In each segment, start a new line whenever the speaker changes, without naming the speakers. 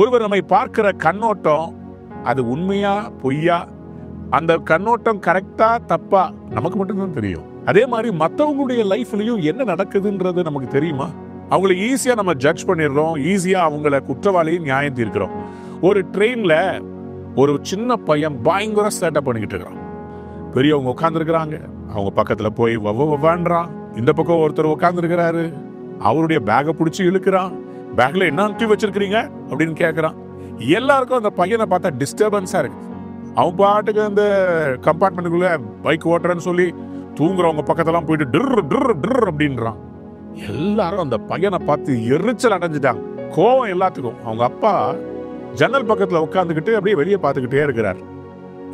ஒருவர் நம்மை பார்க்கிற கண்ணோட்டம் அது உண்மையா பொய்யா, அந்த கண்ணோட்டம் கரெக்டா தப்பா நமக்கு மட்டும்தான் தெரியும். அதே மாதிரி மற்றவங்களுடைய லைஃப்லயும் என்ன நடக்குதுன்றது நமக்கு தெரியுமா? அவங்களை ஈஸியா நம்ம ஜட்ஜ் பண்ணிடுறோம், ஈஸியா அவங்கள குற்றவாளியும் நியாயம் தீர்க்கிறோம். ஒரு ட்ரெயின்ல ஒரு சின்ன பையன் பயங்கர சேட்டை பண்ணிக்கிட்டு இருக்கிறான். பெரியவங்க உட்காந்துருக்கிறாங்க, அவங்க பக்கத்துல போய் வவ்வான்றான். இந்த பக்கம் ஒருத்தர் உட்காந்துருக்கிறாரு, அவருடைய பேகை பிடிச்சி இழுக்கிறான். பேக்ல என்ன தூக்கி வச்சிருக்கிறீங்க அப்படின்னு கேட்கறான். எல்லாருக்கும் அந்த பையனை பார்த்தா டிஸ்டர்பன்ஸா இருக்கு. அவன் பாட்டுக்கு அந்த கம்பார்ட்மெண்ட்டுக்குள்ள பைக் ஓட்டுறேன்னு சொல்லி தூங்குறவங்க பக்கத்தெல்லாம் போயிட்டு டிர் டிர் டிர் அப்படின்றான். எல்லாரும் அந்த பையனை பார்த்து எரிச்சல் அடைஞ்சிட்டாங்க. கோவம் எல்லாத்துக்கும். அவங்க அப்பா ஜன்னல் பக்கத்துல உட்காந்துக்கிட்டு அப்படியே வெளியே பார்த்துக்கிட்டே இருக்கிறார்.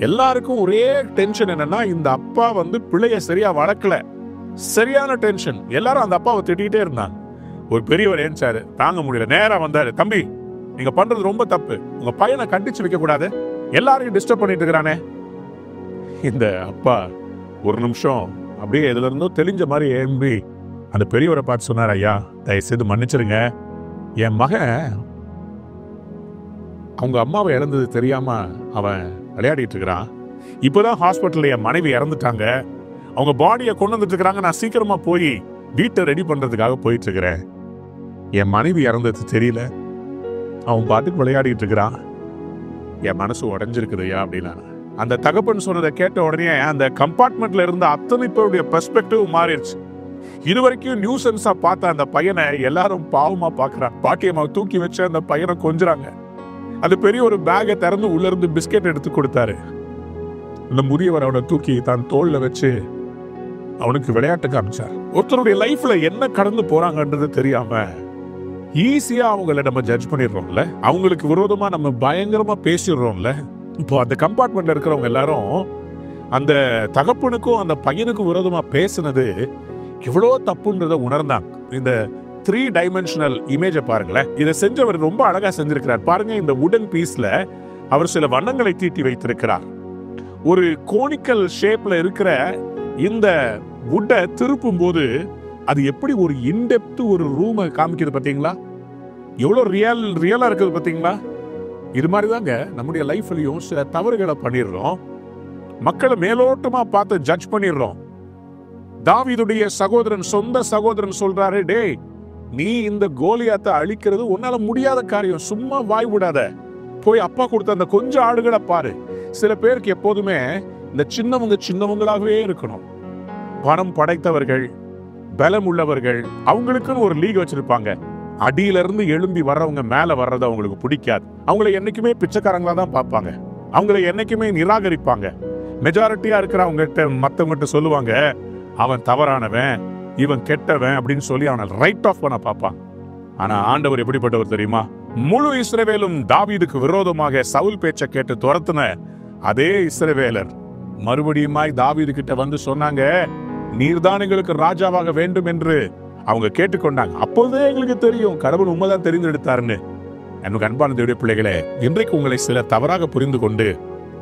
எல்லாருக்கும் ஒரே டென்ஷன் என்னன்னா, இந்த அப்பா பிள்ளைய சரியா வளர்க்கல. சரியான டென்ஷன். எல்லாரும் அந்த அப்பாவை திட்டிகிட்டே இருந்தாங்க. ஒரு பெரியவர் ஏன்ச்சாரு, தாங்க முடியல, நேரா வந்தாரு. தம்பி, நீங்க பண்றது ரொம்ப தப்பு, உங்க பையனை கண்டிச்சு வைக்க கூடாது, எல்லாரையும் டிஸ்டர்ப் பண்ணிட்டு இருக்கிறானே. இந்த அப்பா ஒரு நிமிஷம் அப்படியே எதுல இருந்தோ தெளிஞ்ச மாதிரி ஏம்பி அந்த பெரியவரை பார்த்து சொன்னார், ஐயா தயவுசெய்து மன்னிச்சிருங்க, என் மகன் அவங்க அம்மாவை இறந்தது தெரியாம அவன் விளையாடிட்டு இருக்கிறான். இப்பதான் ஹாஸ்பிட்டல்ல என் மனைவி இறந்துட்டாங்க, அவங்க பாடியை கொண்டு வந்துட்டு இருக்கிறாங்க. நான் சீக்கிரமா போய் வீட்டை ரெடி பண்றதுக்காக போயிட்டு இருக்கிறேன். என் மனைவி இறந்தது தெரியல, அவன் பாட்டுக்கு விளையாடிட்டு இருக்கிறான், என் மனசு உடைஞ்சிருக்குதுயா அப்படின்னா. அந்த தகப்பன் சொன்னதை கேட்ட உடனே அந்த கம்பார்ட்மெண்ட்ல இருந்த அத்தனை பேருடைய பெர்ஸ்பெக்டிவ் மாறிடுச்சு. இதுவரைக்கும் நியூசன்ஸா பார்த்த அந்த பையனை எல்லாரும் பாவமா பாக்குறான். பாட்டியம்மா தூக்கி வச்சு அந்த பையனை கொஞ்சுறாங்க. அந்த பெரிய ஒரு பேகை திறந்து உள்ள இருந்து பிஸ்கெட் எடுத்து கொடுத்தாரு. அந்த முதியவர் அவனை தூக்கி தான் தோல்ல வச்சு அவனுக்கு விளையாட்டு காமிச்சார். ஒருத்தருடைய லைஃப்ல என்ன கடந்து போறாங்கன்றது தெரியாம ஈஸியா அவங்கள நம்ம ஜட்ஜ் பண்ணிடுறோம்ல, அவங்களுக்கு விரோதமா நம்ம பயங்கரமா பேசிடுறோம்ல. இப்போ அந்த கம்பார்ட்மெண்ட்ல இருக்கிறவங்க எல்லாரும் அந்த தகப்பனுக்கும் அந்த பையனுக்கும் விரோதமா பேசுனது எவ்வளோ தப்புன்றத உணர்ந்தாங்க. இந்த 3 டைமென்ஷனல் இமேஜை பாருங்களேன். இதை செஞ்சவர் ரொம்ப அழகா செஞ்சிருக்கிறார். பாருங்க, இந்த வுடன் பீஸ்ல அவர் சில வண்ணங்களை தீட்டி வைத்திருக்கிறார். ஒரு கோனிக்கல் ஷேப்ல இருக்கிற இந்த வுட்டை திருப்பும் போது அது எப்படி ஒரு இன்டெப்த் ஒரு ரூமை காமிக்குது பாத்தீங்களா? எவ்வளவு ரியலா இருக்குது பாத்தீங்களா? இது மாதிரிதாங்க நம்முடைய லைஃப்லயும் சில தவறுகளை பண்ணிடுறோம், மக்களை மேலோட்டமா பார்த்து ஜட்ஜ் பண்ணிடுறோம். தாவீதுடைய சகோதரன், சொந்த சகோதரன் சொல்றாரு, டேய் நீ இந்த கோலியாத்தை அழிக்கிறது உன்னால முடியாத காரியம், சும்மா வாய் விடாத, போய் அப்பா கொடுத்த அந்த கொஞ்சம் ஆடுகளை பாரு. சில பேருக்கு எப்போதுமே இந்த சின்னவங்களாகவே இருக்கணும். பணம் படைத்தவர்கள், பலம் உள்ளவர்கள், அவங்களுக்குன்னு ஒரு லீக் வச்சிருப்பாங்க. அடியில இருந்து எழும்பி வர்றவங்க மேல வர்றது அவங்களுக்கு பிடிக்காது. அவங்களை என்னைக்குமே பிச்சைக்காரங்களா தான் பார்ப்பாங்க, அவங்களை என்னைக்குமே நிராகரிப்பாங்க. மெஜாரிட்டியா இருக்கிறவங்க மத்தவங்கிட்ட சொல்லுவாங்க, அவன் தவறானவன், இவன் கெட்டவன் அப்படின்னு சொல்லி அவனை ரைட் ஆஃப் பண்ண பார்ப்பான். ஆனா ஆண்டவர் எப்படிப்பட்டவர் தெரியுமா? முழு இஸ்ரவேலும் தாவீதுக்கு விரோதமாக சவுல் பேச்சை கேட்டு துரத்துன அதே இஸ்ரவேலர் மறுபடியுமாய் தாவீது கிட்ட வந்து சொன்னாங்க, நீர்தான் எங்களுக்கு ராஜாவாக வேண்டும் என்று அவங்க கேட்டுக்கொண்டாங்க. அப்போதே எங்களுக்கு தெரியும் கடவுள் உண்மைதான் தெரிந்தெடுத்தாருன்னு. எனக்கு அன்பான தேவனுடைய பிள்ளைகளே, இன்றைக்கு உங்களை சில தவறாக புரிந்து கொண்டு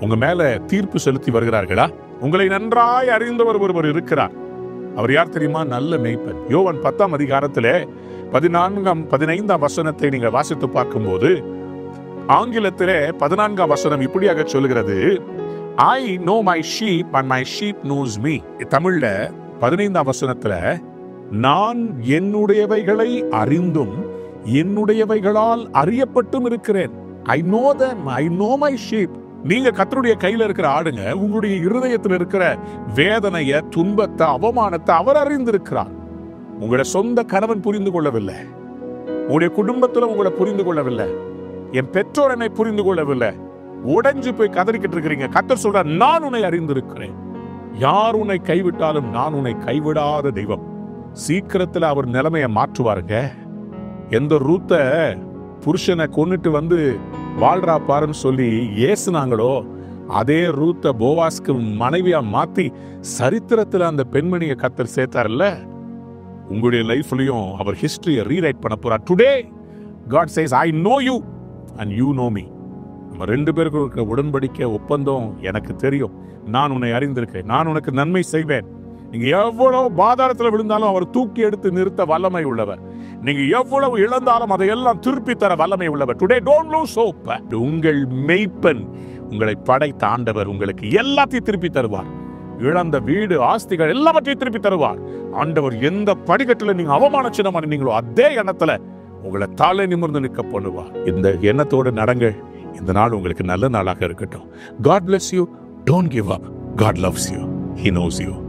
உங்க மேல தீர்ப்பு செலுத்தி வருகிறார்களா? உங்களை நன்றாய் அறிந்தவர் ஒருவர் இருக்கிறார். அவர் யார் தெரியுமா? நல்ல மேய்ப்பன். யோவான் 10ஆம் அதிகாரத்திலே 15ஆம் வசனத்தை நீங்க வாசித்து பார்க்கும்போது ஆங்கிலத்திலே 14ஆம் வசனம் இப்படியாக சொல்கிறது, I know my sheep and my sheep knows me. தமிழ்ல 15ஆம் வசனத்துல, நான் என்னுடையவைகளை அறிந்தும் என்னுடையவைகளால் அறியப்பட்டும் இருக்கிறேன். I know them, I know my sheep. நீங்க கர்த்தருடைய கையில இருக்கிற ஆடுங்க. உங்களுடைய இருதயத்தில் இருக்கிற வேதனைய, துன்பத்தை, அவமானத்தை அவர் அறிந்திருக்கிறார். உங்களுடைய சொந்த கணவன் புரிந்து கொள்ளவில்லை, உங்களுடைய குடும்பத்துல உங்களை புரிந்து கொள்ளவில்லை, என் பெற்றோர் என்னை புரிந்து கொள்ளவில்லை, உடைஞ்சு போய் கதறிக்கிட்டு இருக்கிறீங்க. கர்த்தர் சொல்றார், நான் உன்னை அறிந்திருக்கிறேன். யார் உன்னை கைவிட்டாலும் நான் உன்னை கைவிடாத தெய்வம். சீக்கிரத்துல அவர் நிலைமையை மாற்றுவாருங்க. எந்த ரூத்த புருஷனை கொன்னுட்டு வந்து வாழ்றா பாருன்னு சொல்லி ஏசுனாங்களோ, அதே ரூத்த போவாஸ்க்கு மனைவியா மாத்தி சரித்திரத்துல அந்த பெண்மணியை கர்த்தர் சேர்த்தார்ல. உங்களுடைய லைஃப்லயும் அவர் ஹிஸ்டரியை ரீரைட் பண்ண போறார். Today God says, I know you and you know me. நம்ம 2 பேருக்கும் இருக்கிற உடன்படிக்கை ஒப்பந்தம் எனக்கு தெரியும். நான் உன்னை அறிந்திருக்கேன், நான் உனக்கு நன்மை செய்வேன், நீங்க எவ்வளவு பாதாளத்துல விழுந்தாலும் அவர் தூக்கி எடுத்து நிறுத்த வல்லமை உள்ளவர். நீங்க எவ்வளவு இழந்தாலும் அதையெல்லாம் திருப்பி தர வல்லமை உள்ளவர். Today don't loose hope. உங்கள் மெய்ப்பன், உங்களை படைத்த ஆண்டவர் உங்களுக்கு எல்லாத்தையும் திருப்பி தருவார். இழந்த வீடு, ஆஸ்திகள் எல்லாவற்றையும் திருப்பி தருவார். ஆண்டவர் எந்த படிக்கட்டுல நீங்க அவமான சின்னமா இருந்தீங்களோ அதே எண்ணத்துல உங்களை தலை நிமிர்ந்து நிற்க பண்ணுவார். இந்த எண்ணத்தோடு நடங்க. இந்த நாள் உங்களுக்கு நல்ல நாளாக இருக்கட்டும். God bless you. Don't give up. God loves you. He knows you.